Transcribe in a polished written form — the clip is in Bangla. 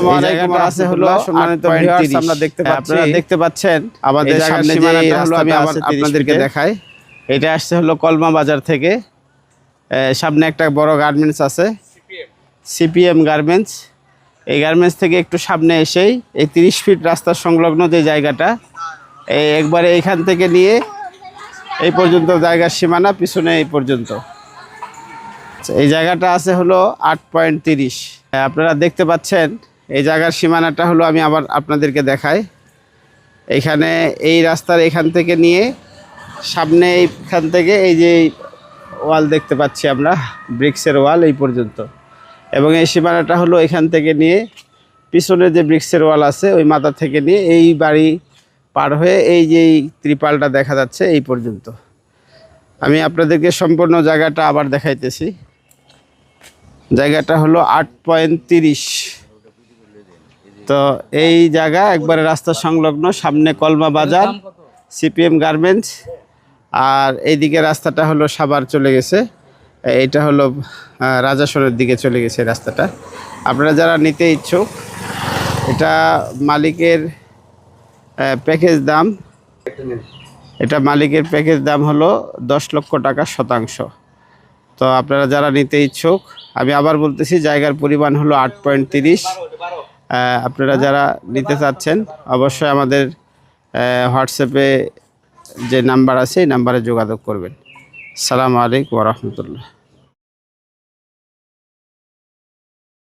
এই জায়গাটা আছে হলো সম্মানিত ভিউয়ার্স, আমরা আপনারা দেখতে পাচ্ছেন আমাদের সামনে যে হলো, আমি আবার আপনাদেরকে দেখাই। এটা আসছে হলো কলমা বাজার থেকে। সামনে একটা বড় গার্মেন্টস আছে, সিপিএম গার্মেন্টস। এই গার্মেন্টস থেকে একটু সামনে এসেই এই 30 ফিট রাস্তার সংলগ্ন যে জায়গাটা, একবারে এইখান থেকে নিয়ে এই পর্যন্ত জায়গার সীমানা, পিছনে এই পর্যন্ত। এই জায়গাটা আছে হলো 8.30। আপনারা দেখতে পাচ্ছেন এই জায়গার সীমানাটা হলো, আমি আবার আপনাদেরকে দেখাই। এইখানে এই রাস্তার এখান থেকে নিয়ে সামনে এইখান থেকে এই যে ওয়াল দেখতে পাচ্ছি আমরা, ব্রিক্সের ওয়াল এই পর্যন্ত। এবং এই সীমানাটা হলো এখান থেকে নিয়ে পিছনে যে ব্রিক্সের ওয়াল আছে ওই মাথা থেকে নিয়ে এই বাড়ি পার হয়ে এই যে ত্রিপালটা দেখা যাচ্ছে এই পর্যন্ত। আমি আপনাদেরকে সম্পূর্ণ জায়গাটা আবার দেখাইতেছি। জায়গাটা হলো 8.30। তো এই জায়গা একবারে রাস্তা সংলগ্ন, সামনে কলমা বাজার, সিপিএম গার্মেন্টস, আর এইদিকে রাস্তাটা হলো সাভার চলে গেছে। এটা হলো রাজাসনের দিকে চলে গেছে রাস্তাটা। আপনারা যারা নিতে ইচ্ছুক, এটা মালিকের প্যাকেজ দাম, এটা মালিকের প্যাকেজ দাম হলো 10 লক্ষ টাকা শতাংশ। তো আপনারা যারা নিতে ইচ্ছুক, আমি আবার বলতেছি, জায়গার পরিমাণ হলো 8.30। আপনারা যারা নিতে চাচ্ছেন অবশ্যই আমাদের হোয়াটসঅ্যাপে যে নাম্বার আছে এই নাম্বারে যোগাযোগ করবেন। আসসালামু আলাইকুম ওয়া রাহমাতুল্লাহ।